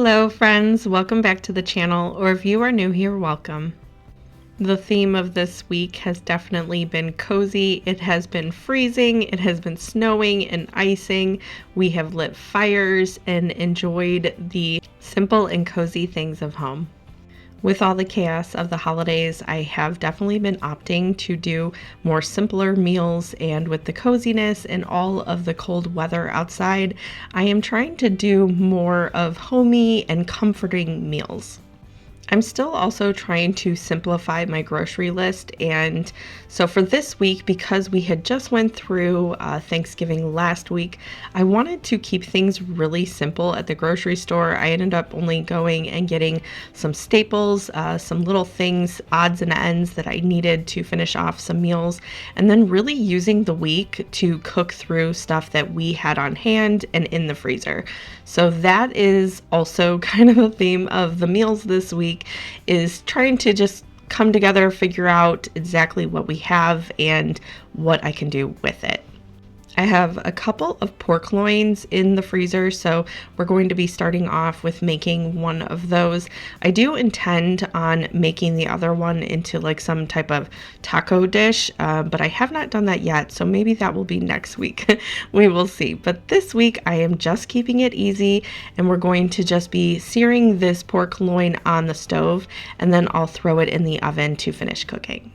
Hello friends, welcome back to the channel, or if you are new here, welcome. The theme of this week has definitely been cozy. It has been freezing, it has been snowing and icing. We have lit fires and enjoyed the simple and cozy things of home. With all the chaos of the holidays, I have definitely been opting to do more simpler meals, and with the coziness and all of the cold weather outside, I am trying to do more of homey and comforting meals. I'm still also trying to simplify my grocery list, and so for this week, because we had just went through Thanksgiving last week, I wanted to keep things really simple at the grocery store. I ended up only going and getting some staples, some little things, odds and ends that I needed to finish off some meals, and then really using the week to cook through stuff that we had on hand and in the freezer. So that is also kind of the theme of the meals this week, is trying to just come together, figure out exactly what we have and what I can do with it. I have a couple of pork loins in the freezer, so we're going to be starting off with making one of those. I do intend on making the other one into like some type of taco dish, but I have not done that yet, so maybe that will be next week. We will see. But this week I am just keeping it easy, and we're going to just be searing this pork loin on the stove, and then I'll throw it in the oven to finish cooking.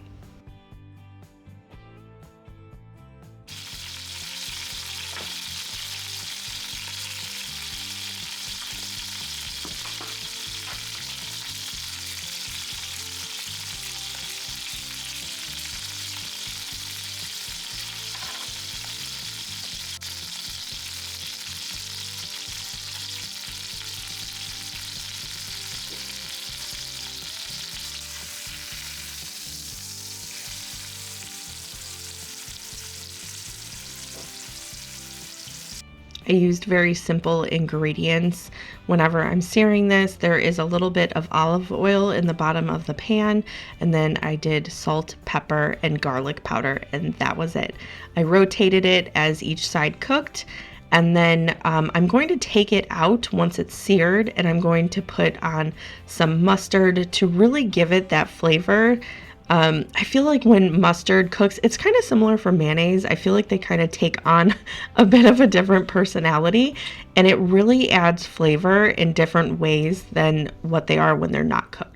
I used very simple ingredients. Whenever I'm searing this, there is a little bit of olive oil in the bottom of the pan, and then I did salt, pepper, and garlic powder, and that was it. I rotated it as each side cooked, and then I'm going to take it out once it's seared, and I'm going to put on some mustard to really give it that flavor. I feel like when mustard cooks, it's kind of similar for mayonnaise. I feel like they kind of take on a bit of a different personality, and it really adds flavor in different ways than what they are when they're not cooked.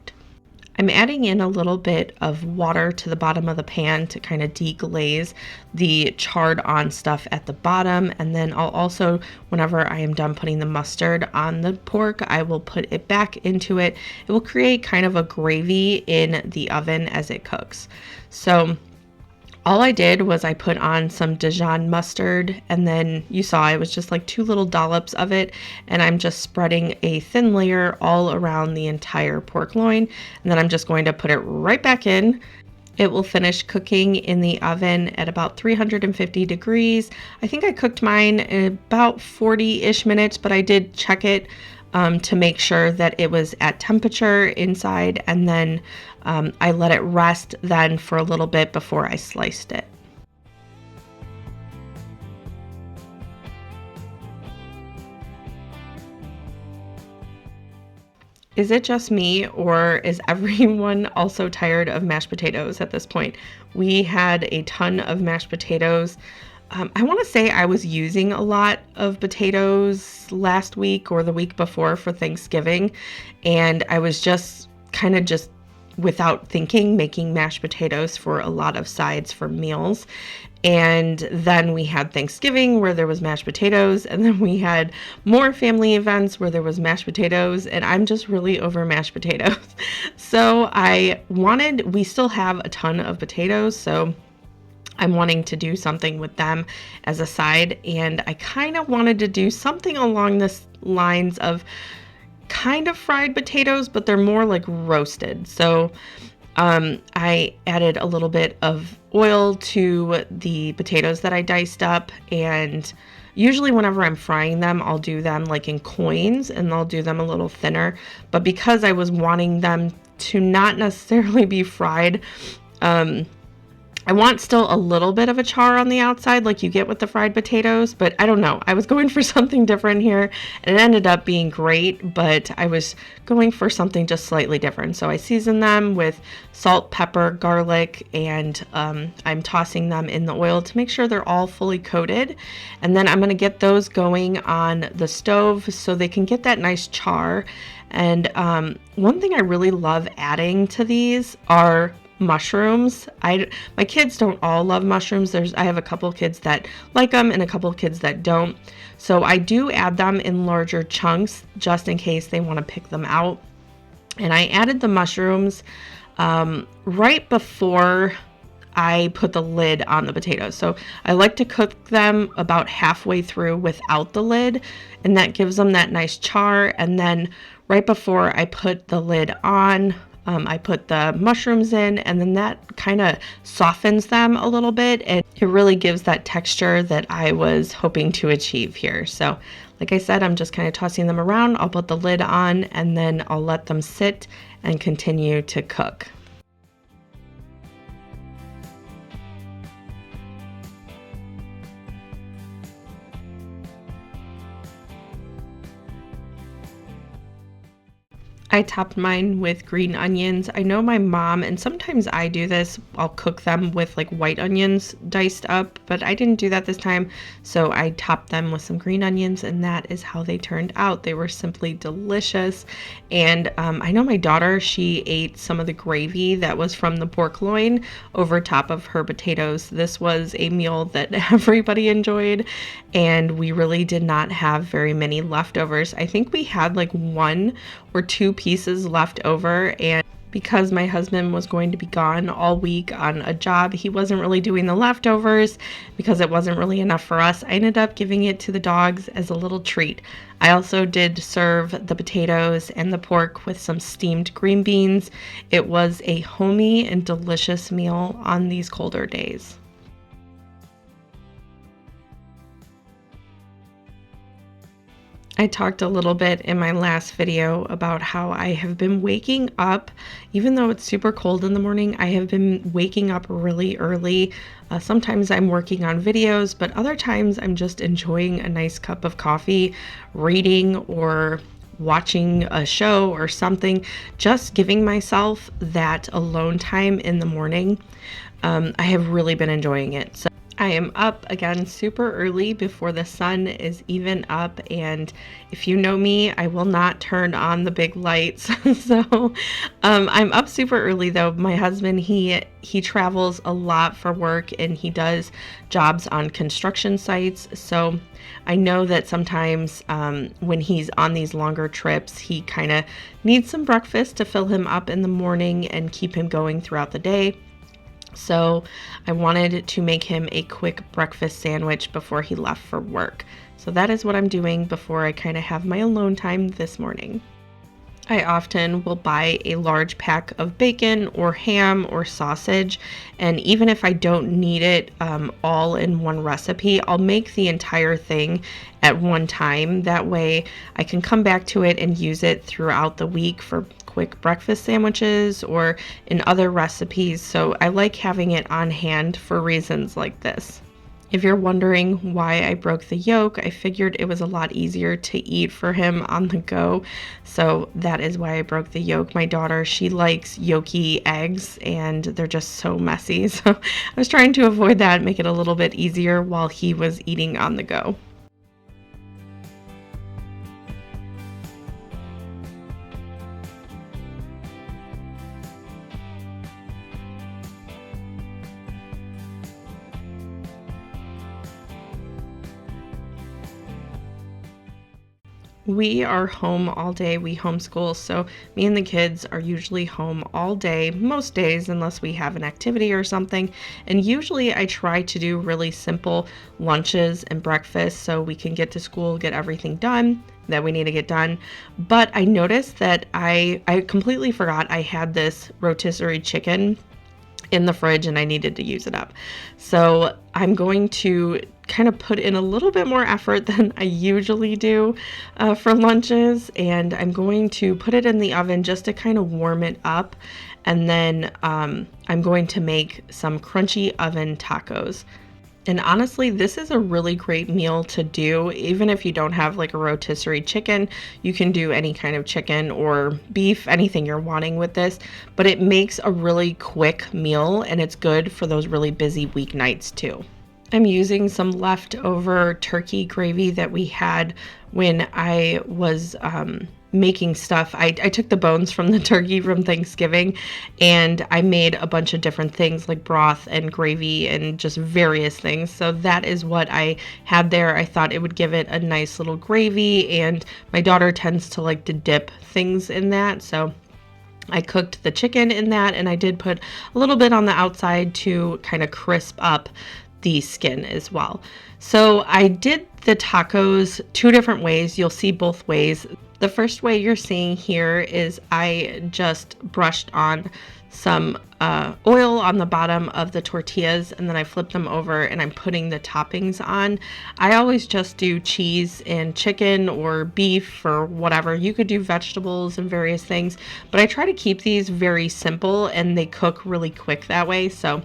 I'm adding in a little bit of water to the bottom of the pan to kind of deglaze the charred on stuff at the bottom, and then I'll also, whenever I am done putting the mustard on the pork, I will put it back into it. It will create kind of a gravy in the oven as it cooks. So all I did was I put on some Dijon mustard, and then you saw it was just like 2 little dollops of it, and I'm just spreading a thin layer all around the entire pork loin, and then I'm just going to put it right back in. It will finish cooking in the oven at about 350 degrees. I think I cooked mine in about 40-ish minutes, but I did check it to make sure that it was at temperature inside, and then I let it rest then for a little bit before I sliced it. Is it just me, or is everyone also tired of mashed potatoes at this point? We had a ton of mashed potatoes. I want to say I was using a lot of potatoes last week or the week before for Thanksgiving, and I was just kind of just without thinking making mashed potatoes for a lot of sides for meals. And then we had Thanksgiving where there was mashed potatoes, and then we had more family events where there was mashed potatoes, and I'm just really over mashed potatoes. So we still have a ton of potatoes, so I'm wanting to do something with them as a side, and I kind of wanted to do something along this lines of kind of fried potatoes, but they're more like roasted. So I added a little bit of oil to the potatoes that I diced up, and usually whenever I'm frying them, I'll do them like in coins, and I'll do them a little thinner. But because I was wanting them to not necessarily be fried, I want still a little bit of a char on the outside like you get with the fried potatoes, but I don't know. I was going for something different here, and it ended up being great, but I was going for something just slightly different. So I seasoned them with salt, pepper, garlic, and I'm tossing them in the oil to make sure they're all fully coated. And then I'm going to get those going on the stove so they can get that nice char. And one thing I really love adding to these are mushrooms. My kids don't all love mushrooms. I have a couple kids that like them and a couple kids that don't. So I do add them in larger chunks just in case they want to pick them out. And I added the mushrooms right before I put the lid on the potatoes. So I like to cook them about halfway through without the lid, and that gives them that nice char. And then right before I put the lid on, I put the mushrooms in, and then that kind of softens them a little bit, and it really gives that texture that I was hoping to achieve here. So like I said, I'm just kind of tossing them around. I'll put the lid on, and then I'll let them sit and continue to cook. I topped mine with green onions. I know my mom, and sometimes I do this, I'll cook them with like white onions diced up, but I didn't do that this time. So I topped them with some green onions, and that is how they turned out. They were simply delicious. And I know my daughter, she ate some of the gravy that was from the pork loin over top of her potatoes. This was a meal that everybody enjoyed, and we really did not have very many leftovers. I think we had like 1 or 2 pieces left over, and because my husband was going to be gone all week on a job, he wasn't really doing the leftovers because it wasn't really enough for us. I ended up giving it to the dogs as a little treat. I also did serve the potatoes and the pork with some steamed green beans. It was a homey and delicious meal on these colder days. I talked a little bit in my last video about how I have been waking up, even though it's super cold in the morning, I have been waking up really early. Sometimes I'm working on videos, but other times I'm just enjoying a nice cup of coffee, reading, or watching a show or something, just giving myself that alone time in the morning. I have really been enjoying it. So I am up again super early before the sun is even up, and if you know me, I will not turn on the big lights. So I'm up super early though. My husband, he travels a lot for work, and he does jobs on construction sites. So I know that sometimes when he's on these longer trips, he kind of needs some breakfast to fill him up in the morning and keep him going throughout the day. So I wanted to make him a quick breakfast sandwich before he left for work. So that is what I'm doing before I kind of have my alone time this morning. I often will buy a large pack of bacon or ham or sausage, and even if I don't need it all in one recipe, I'll make the entire thing at one time. That way I can come back to it and use it throughout the week for quick breakfast sandwiches or in other recipes. So I like having it on hand for reasons like this. If you're wondering why I broke the yolk, I figured it was a lot easier to eat for him on the go. So that is why I broke the yolk. My daughter, she likes yolky eggs, and they're just so messy. So I was trying to avoid that, make it a little bit easier while he was eating on the go. We are home all day. We homeschool, so me and the kids are usually home all day, most days, unless we have an activity or something. And usually I try to do really simple lunches and breakfast so we can get to school, get everything done that we need to get done. But I noticed that I completely forgot I had this rotisserie chicken in the fridge and I needed to use it up. So I'm going to kind of put in a little bit more effort than I usually do for lunches, and I'm going to put it in the oven just to kind of warm it up, And then I'm going to make some crunchy oven tacos. And honestly, this is a really great meal to do. Even if you don't have like a rotisserie chicken, you can do any kind of chicken or beef, anything you're wanting with this. But it makes a really quick meal, and it's good for those really busy weeknights too. I'm using some leftover turkey gravy that we had when I was making stuff. I took the bones from the turkey from Thanksgiving, and I made a bunch of different things like broth and gravy and just various things. So that is what I had there. I thought it would give it a nice little gravy, and my daughter tends to like to dip things in that. So I cooked the chicken in that, and I did put a little bit on the outside to kind of crisp up the skin as well. So I did the tacos two different ways. You'll see both ways. The first way you're seeing here is I just brushed on some oil on the bottom of the tortillas, and then I flip them over and I'm putting the toppings on. I always just do cheese and chicken or beef or whatever. You could do vegetables and various things, but I try to keep these very simple and they cook really quick that way. So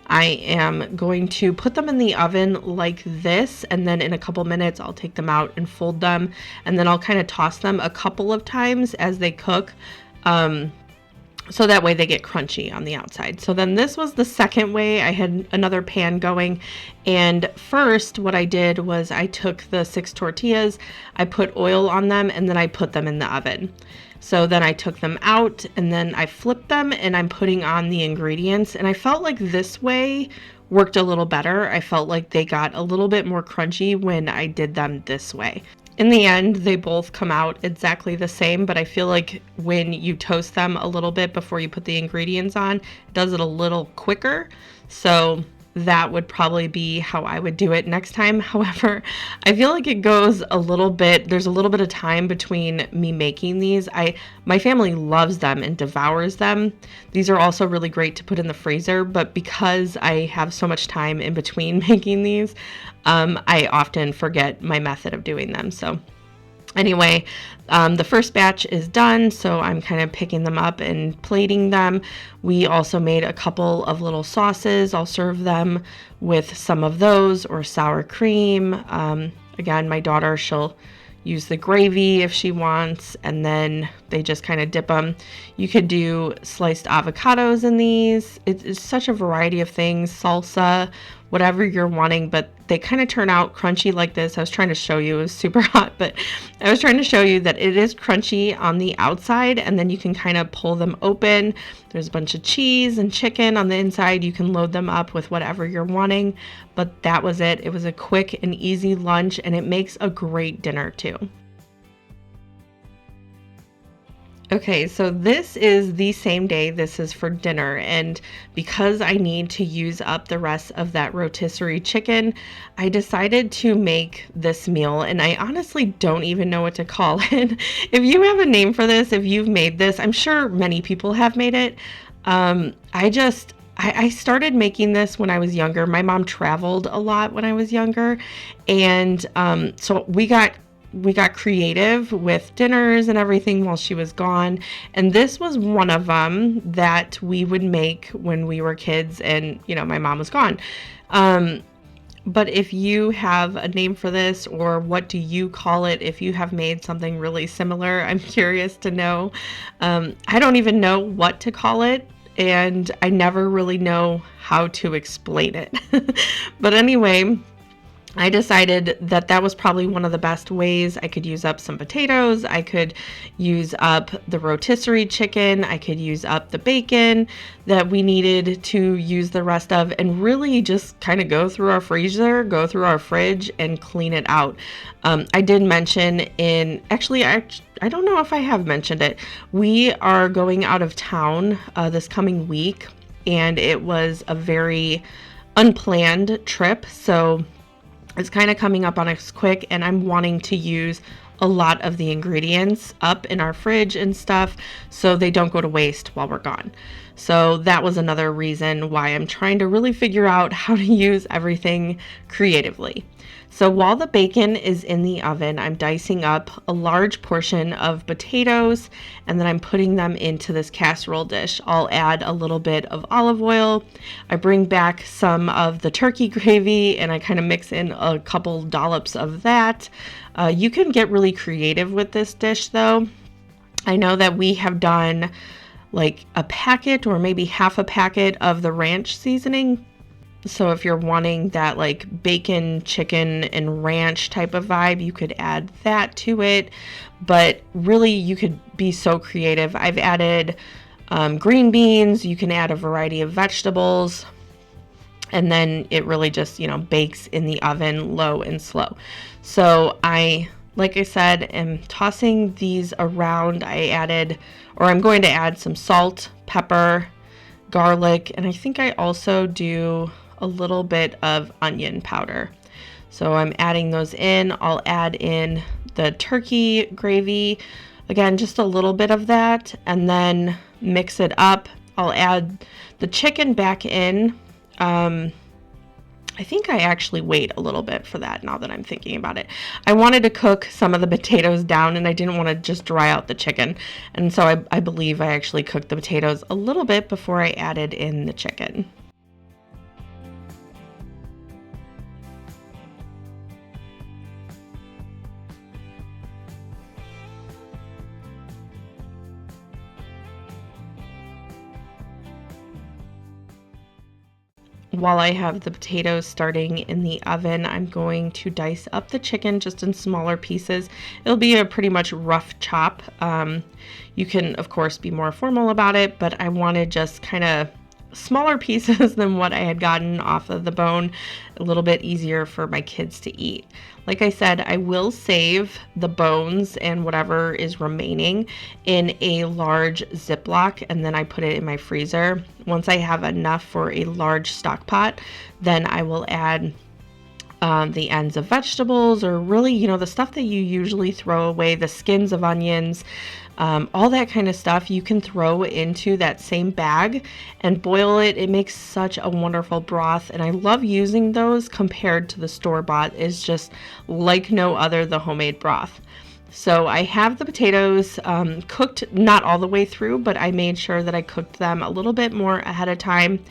I am going to put them in the oven like this, and then in a couple minutes I'll take them out and fold them, and then I'll kind of toss them a couple of times as they cook, so that way they get crunchy on the outside. So then this was the second way. I had another pan going, and first what I did was I took the 6 tortillas, I put oil on them, and then I put them in the oven. So then I took them out and then I flipped them and I'm putting on the ingredients, and I felt like this way worked a little better. I felt like they got a little bit more crunchy when I did them this way. In the end, they both come out exactly the same, but I feel like when you toast them a little bit before you put the ingredients on, it does it a little quicker. So that would probably be how I would do it next time. However, I feel like it goes a little bit, there's a little bit of time between me making these. My family loves them and devours them. These are also really great to put in the freezer, but because I have so much time in between making these, I often forget my method of doing them. So anyway, the first batch is done, so I'm kind of picking them up and plating them. We also made a couple of little sauces. I'll serve them with some of those or sour cream. Again, my daughter, she'll use the gravy if she wants, and then they just kind of dip them. You could do sliced avocados in these. It's such a variety of things, salsa, whatever you're wanting, but they kind of turn out crunchy like this. I was trying to show you, it was super hot, but I was trying to show you that it is crunchy on the outside, and then you can kind of pull them open. There's a bunch of cheese and chicken on the inside. You can load them up with whatever you're wanting, but that was it. It was a quick and easy lunch, and it makes a great dinner too. Okay, so this is the same day. This is for dinner, and because I need to use up the rest of that rotisserie chicken, I decided to make this meal, and I honestly don't even know what to call it. If you have a name for this, if you've made this, I'm sure many people have made it. I started making this when I was younger. My mom traveled a lot when I was younger, and so we got creative with dinners and everything while she was gone. And this was one of them that we would make when we were kids and, my mom was gone. But if you have a name for this, or what do you call it if you have made something really similar, I'm curious to know. I don't even know what to call it, and I never really know how to explain it. But anyway, I decided that that was probably one of the best ways. I could use up some potatoes, I could use up the rotisserie chicken, I could use up the bacon that we needed to use the rest of, and really just kind of go through our freezer, go through our fridge, and clean it out. I did mention I don't know if I have mentioned it. We are going out of town this coming week, and it was a very unplanned trip, so it's kind of coming up on us quick, and I'm wanting to use a lot of the ingredients up in our fridge and stuff so they don't go to waste while we're gone. So that was another reason why I'm trying to really figure out how to use everything creatively. So while the bacon is in the oven, I'm dicing up a large portion of potatoes and then I'm putting them into this casserole dish. I'll add a little bit of olive oil. I bring back some of the turkey gravy and I kind of mix in a couple dollops of that. You can get really creative with this dish though. I know that we have done like a packet or maybe half a packet of the ranch seasoning. So if you're wanting that like bacon, chicken, and ranch type of vibe, you could add that to it. But really, you could be so creative. I've added green beans. You can add a variety of vegetables. And then it really just, bakes in the oven low and slow. So like I said, am tossing these around. I'm going to add some salt, pepper, garlic, and I think I also do a little bit of onion powder. So I'm adding those in. I'll add in the turkey gravy, again, just a little bit of that, and then mix it up. I'll add the chicken back in. I think I actually wait a little bit for that now that I'm thinking about it. I wanted to cook some of the potatoes down and I didn't want to just dry out the chicken. And so I believe I actually cooked the potatoes a little bit before I added in the chicken. While I have the potatoes starting in the oven, I'm going to dice up the chicken just in smaller pieces. It'll be a pretty much rough chop. You can, of course, be more formal about it, but I wanted just kind of smaller pieces than what I had gotten off of the bone, a little bit easier for my kids to eat. Like I said, I will save the bones and whatever is remaining in a large Ziploc, and then I put it in my freezer. Once I have enough for a large stock pot, then I will add the ends of vegetables, or really, the stuff that you usually throw away, the skins of onions, all that kind of stuff you can throw into that same bag and boil it. It makes such a wonderful broth, and I love using those compared to the store-bought. It's just like no other, the homemade broth. So I have the potatoes cooked, not all the way through, but I made sure that I cooked them a little bit more ahead of time.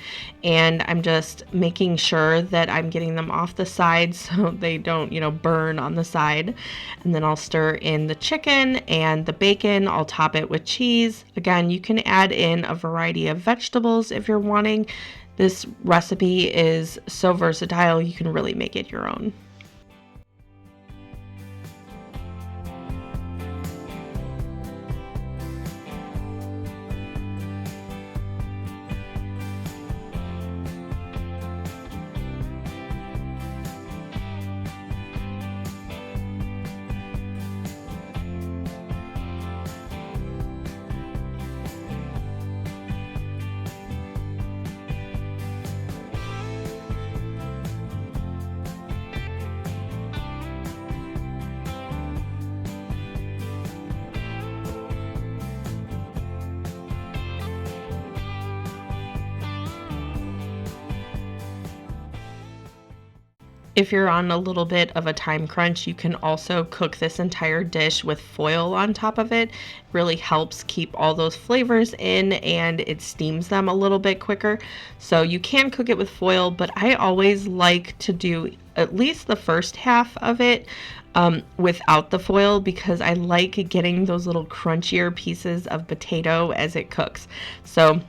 And I'm just making sure that I'm getting them off the side so they don't, burn on the side. And then I'll stir in the chicken and the bacon. I'll top it with cheese. Again, you can add in a variety of vegetables if you're wanting. This recipe is so versatile, you can really make it your own. If you're on a little bit of a time crunch, you can also cook this entire dish with foil on top of it. It really helps keep all those flavors in, and it steams them a little bit quicker. So you can cook it with foil, but I always like to do at least the first half of it without the foil, because I like getting those little crunchier pieces of potato as it cooks. So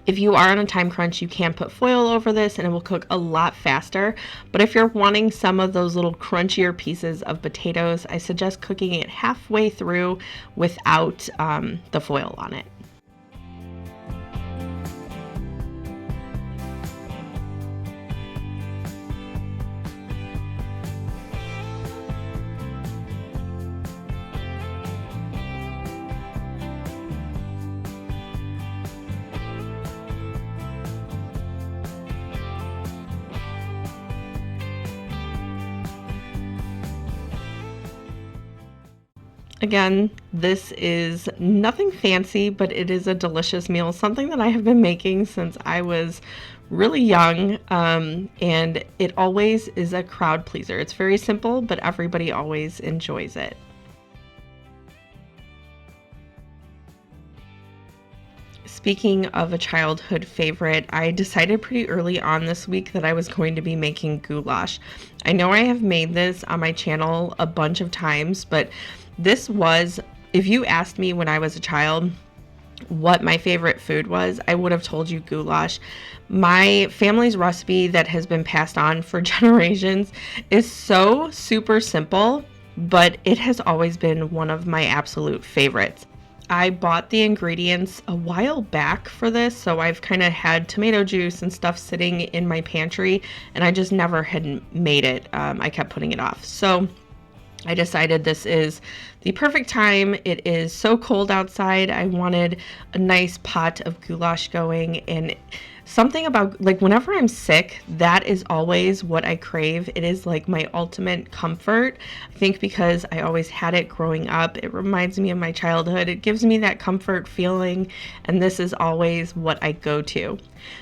if you are on a time crunch, you can put foil over this and it will cook a lot faster. But if you're wanting some of those little crunchier pieces of potatoes, I suggest cooking it halfway through without the foil on it. Again, this is nothing fancy, but it is a delicious meal, something that I have been making since I was really young, and it always is a crowd pleaser. It's very simple, but everybody always enjoys it. Speaking of a childhood favorite, I decided pretty early on this week that I was going to be making goulash. I know I have made this on my channel a bunch of times, but this was, if you asked me when I was a child what my favorite food was, I would have told you goulash. My family's recipe that has been passed on for generations is so super simple, but it has always been one of my absolute favorites. I bought the ingredients a while back for this, so I've kind of had tomato juice and stuff sitting in my pantry, and I just never had made it. I kept putting it off. So I decided this is the perfect time. It is so cold outside. I wanted a nice pot of goulash going, and something about, like, whenever I'm sick, that is always what I crave. It is like my ultimate comfort. I think because I always had it growing up, it reminds me of my childhood. It gives me that comfort feeling, and this is always what I go to.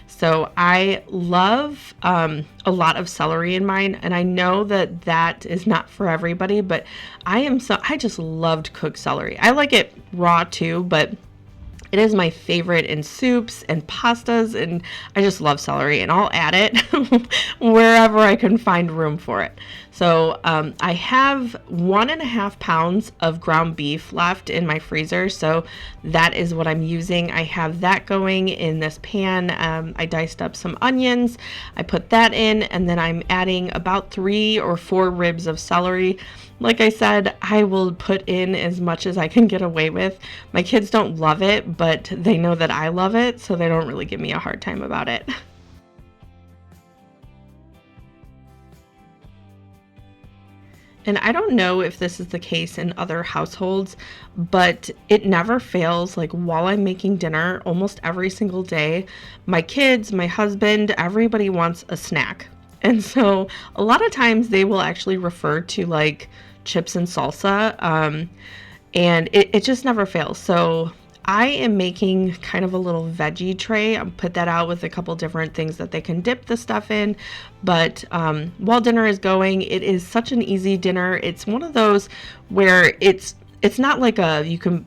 So I love a lot of celery in mine, and I know that that is not for everybody, but I just loved cooked celery. I like it raw too, but it is my favorite in soups and pastas, and I just love celery, and I'll add it wherever I can find room for it. So I have 1.5 pounds of ground beef left in my freezer, so that is what I'm using. I have that going in this pan. I diced up some onions, I put that in, and then I'm adding about 3 or 4 ribs of celery. Like I said, I will put in as much as I can get away with. My kids don't love it, but they know that I love it, so they don't really give me a hard time about it. And I don't know if this is the case in other households, but it never fails. Like, while I'm making dinner almost every single day, my kids, my husband, everybody wants a snack. And so a lot of times they will actually refer to like chips and salsa, and it just never fails. So I am making kind of a little veggie tray. I'll put that out with a couple different things that they can dip the stuff in. But while dinner is going, it is such an easy dinner. It's one of those where it's not like a you can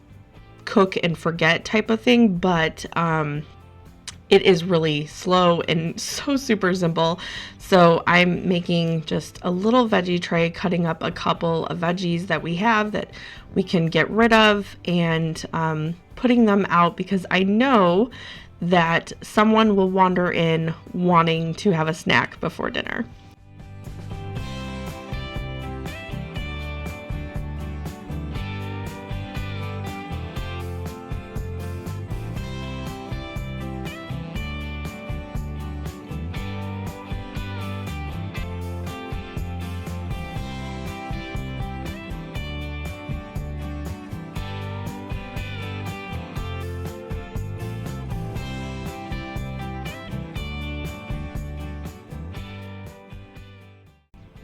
cook and forget type of thing, but it is really slow and so super simple. So I'm making just a little veggie tray, cutting up a couple of veggies that we have that we can get rid of, and putting them out because I know that someone will wander in wanting to have a snack before dinner.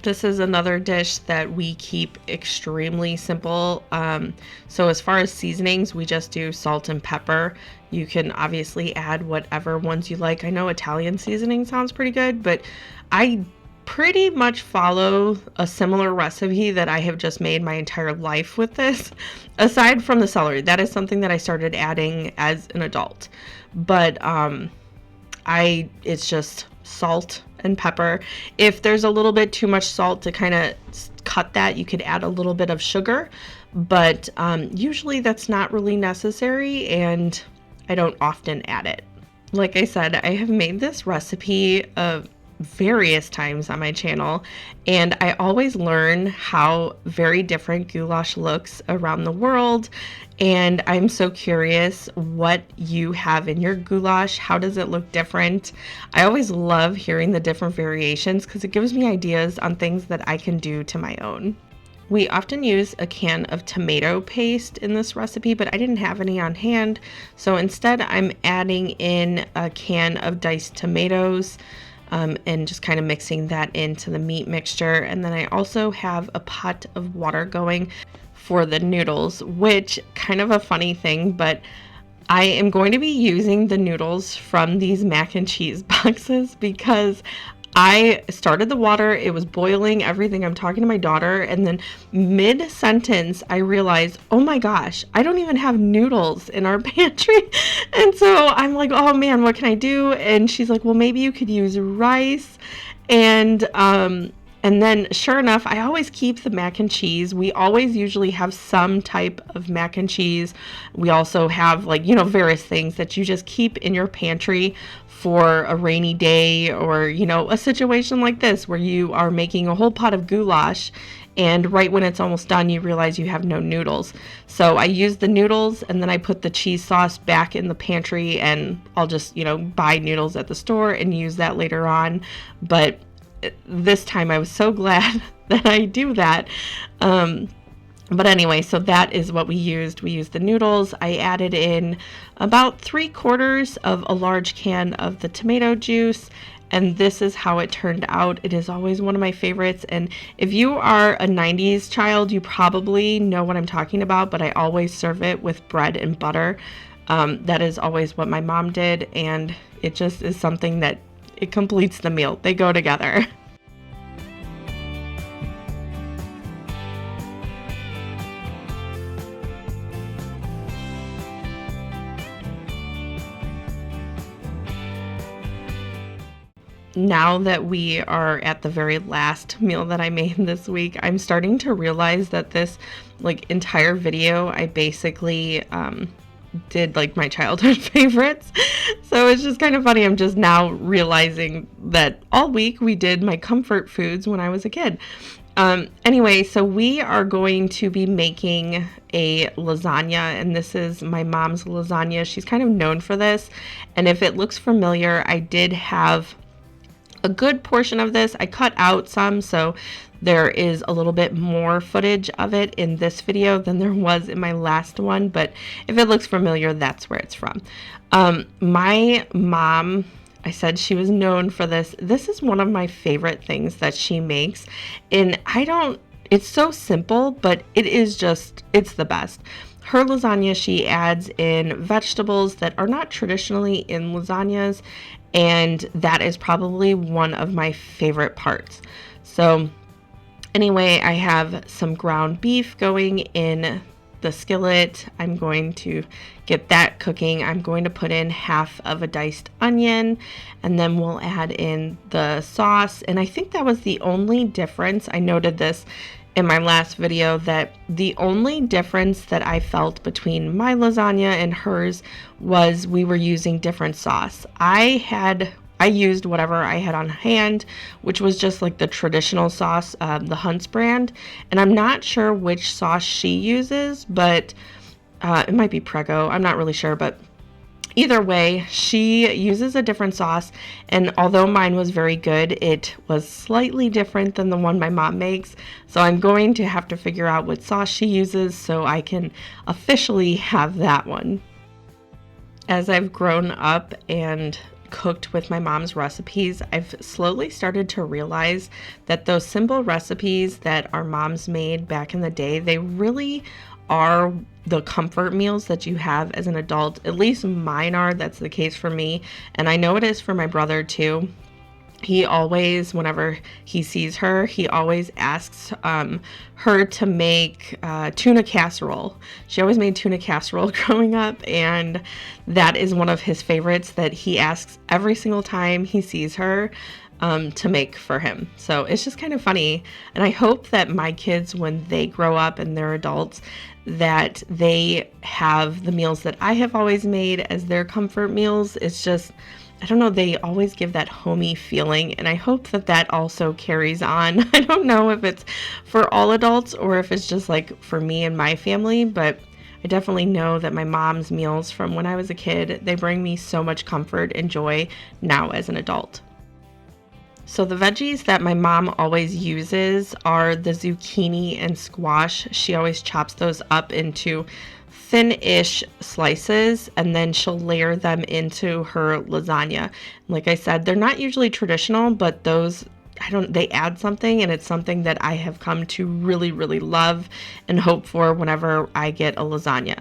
This is another dish that we keep extremely simple. So as far as seasonings, we just do salt and pepper. You can obviously add whatever ones you like. I know Italian seasoning sounds pretty good, but I pretty much follow a similar recipe that I have just made my entire life with this, aside from the celery. That is something that I started adding as an adult. But it's just salt and pepper. If there's a little bit too much salt to kind of cut that, you could add a little bit of sugar, but usually that's not really necessary, and I don't often add it. Like I said, I have made this recipe various times on my channel, and I always learn how very different goulash looks around the world, and I'm so curious what you have in your goulash. How does it look different? I always love hearing the different variations because it gives me ideas on things that I can do to my own. We often use a can of tomato paste in this recipe, but I didn't have any on hand, so instead I'm adding in a can of diced tomatoes, and just kind of mixing that into the meat mixture. And then I also have a pot of water going. for the noodles, which kind of a funny thing, but I am going to be using the noodles from these mac and cheese boxes because I started the water, it was boiling, everything. I'm talking to my daughter, and then mid-sentence, I realized, oh my gosh, I don't even have noodles in our pantry. And so I'm like, oh man, what can I do? And she's like, well, maybe you could use rice. And then sure enough, I always keep the mac and cheese. We always usually have some type of mac and cheese. We also have various things that you just keep in your pantry for a rainy day, or, a situation like this where you are making a whole pot of goulash and right when it's almost done, you realize you have no noodles. So I use the noodles and then I put the cheese sauce back in the pantry, and I'll just, buy noodles at the store and use that later on. But this time I was so glad that I do that. But anyway, so that is what we used. We used the noodles. I added in about 3/4 of a large can of the tomato juice, and this is how it turned out. It is always one of my favorites, and if you are a 90s child, you probably know what I'm talking about, but I always serve it with bread and butter. That is always what my mom did, and it just is something that it completes the meal. They go together. Now that we are at the very last meal that I made this week, I'm starting to realize that this entire video, I basically did my childhood favorites. So it's just kind of funny. I'm just now realizing that all week we did my comfort foods when I was a kid. Anyway, so we are going to be making a lasagna, and this is my mom's lasagna. She's kind of known for this. And if it looks familiar, I did have a good portion of this. I cut out some, so there is a little bit more footage of it in this video than there was in my last one, but if it looks familiar, that's where it's from. My mom, I said she was known for this. This is one of my favorite things that she makes, and it's so simple, but it's the best. Her lasagna, she adds in vegetables that are not traditionally in lasagnas, and that is probably one of my favorite parts. So anyway, I have some ground beef going in the skillet. I'm going to get that cooking. I'm going to put in half of a diced onion, and then we'll add in the sauce. And I think that was the only difference. I noted this in my last video, that the only difference that I felt between my lasagna and hers was we were using different sauce. I used whatever I had on hand, which was just the traditional sauce, the Hunt's brand, and I'm not sure which sauce she uses, but it might be Prego. I'm not really sure, but either way, she uses a different sauce, and although mine was very good, it was slightly different than the one my mom makes. So I'm going to have to figure out what sauce she uses so I can officially have that one. As I've grown up and cooked with my mom's recipes, I've slowly started to realize that those simple recipes that our moms made back in the day, they really are the comfort meals that you have as an adult. At least mine are. That's the case for me, and I know it is for my brother too. He always, whenever he sees her, he always asks her to make tuna casserole. She always made tuna casserole growing up, and that is one of his favorites that he asks every single time he sees her to make for him. So it's just kind of funny, and I hope that my kids, when they grow up and they're adults, that they have the meals that I have always made as their comfort meals. It's just, I don't know, they always give that homey feeling, and I hope that that also carries on. I don't know if it's for all adults or if it's just for me and my family, but I definitely know that my mom's meals from when I was a kid, they bring me so much comfort and joy now as an adult. So the veggies that my mom always uses are the zucchini and squash. She always chops those up into thin-ish slices, and then she'll layer them into her lasagna. Like I said, they're not usually traditional, but those they add something, and it's something that I have come to really, really love and hope for whenever I get a lasagna.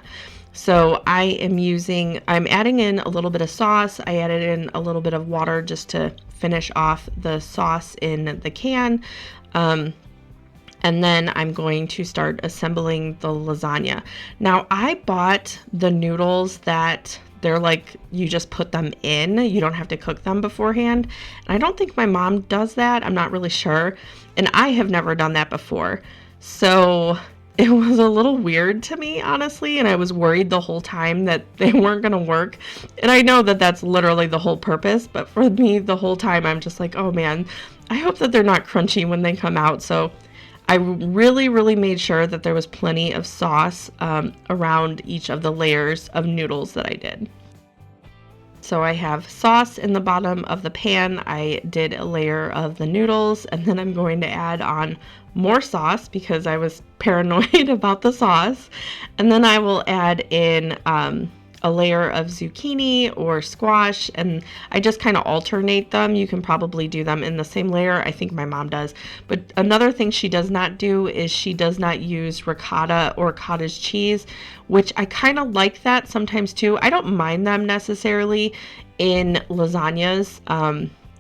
So I'm adding in a little bit of sauce. I added in a little bit of water just to finish off the sauce in the can. And then I'm going to start assembling the lasagna. Now, I bought the noodles that they're like, you just put them in. You don't have to cook them beforehand. And I don't think my mom does that. I'm not really sure. And I have never done that before. So it was a little weird to me, honestly. And I was worried the whole time that they weren't going to work. And I know that that's literally the whole purpose. But for me, the whole time, I'm just like, oh man, I hope that they're not crunchy when they come out. So I really, really made sure that there was plenty of sauce around each of the layers of noodles that I did. So I have sauce in the bottom of the pan. I did a layer of the noodles, and then I'm going to add on more sauce because I was paranoid about the sauce. And then I will add in a layer of zucchini or squash, and I just kind of alternate them. You can probably do them in the same layer. I think my mom does. But another thing she does not do is she does not use ricotta or cottage cheese, which I kind of like that sometimes too. I don't mind them necessarily in lasagnas,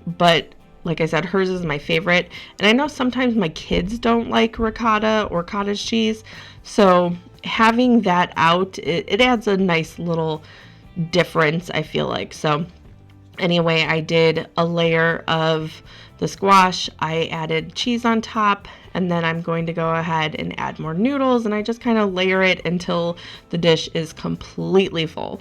but like I said, hers is my favorite. And I know sometimes my kids don't like ricotta or cottage cheese, so having that out, it adds a nice little difference, I feel like. So anyway, I did a layer of the squash. I added cheese on top, and then I'm going to go ahead and add more noodles, and I just kind of layer it until the dish is completely full.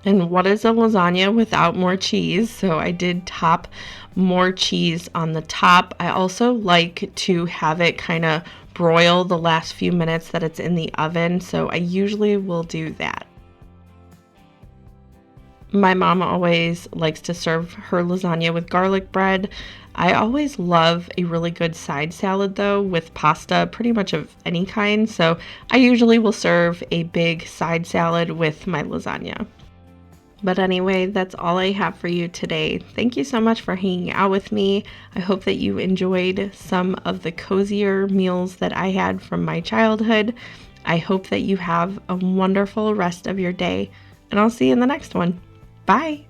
And what is a lasagna without more cheese? So I did top more cheese on the top. I also like to have it kind of broil the last few minutes that it's in the oven, so I usually will do that. My mom always likes to serve her lasagna with garlic bread. I always love a really good side salad though with pasta, pretty much of any kind, so I usually will serve a big side salad with my lasagna. But anyway, that's all I have for you today. Thank you so much for hanging out with me. I hope that you enjoyed some of the cozier meals that I had from my childhood. I hope that you have a wonderful rest of your day, and I'll see you in the next one. Bye!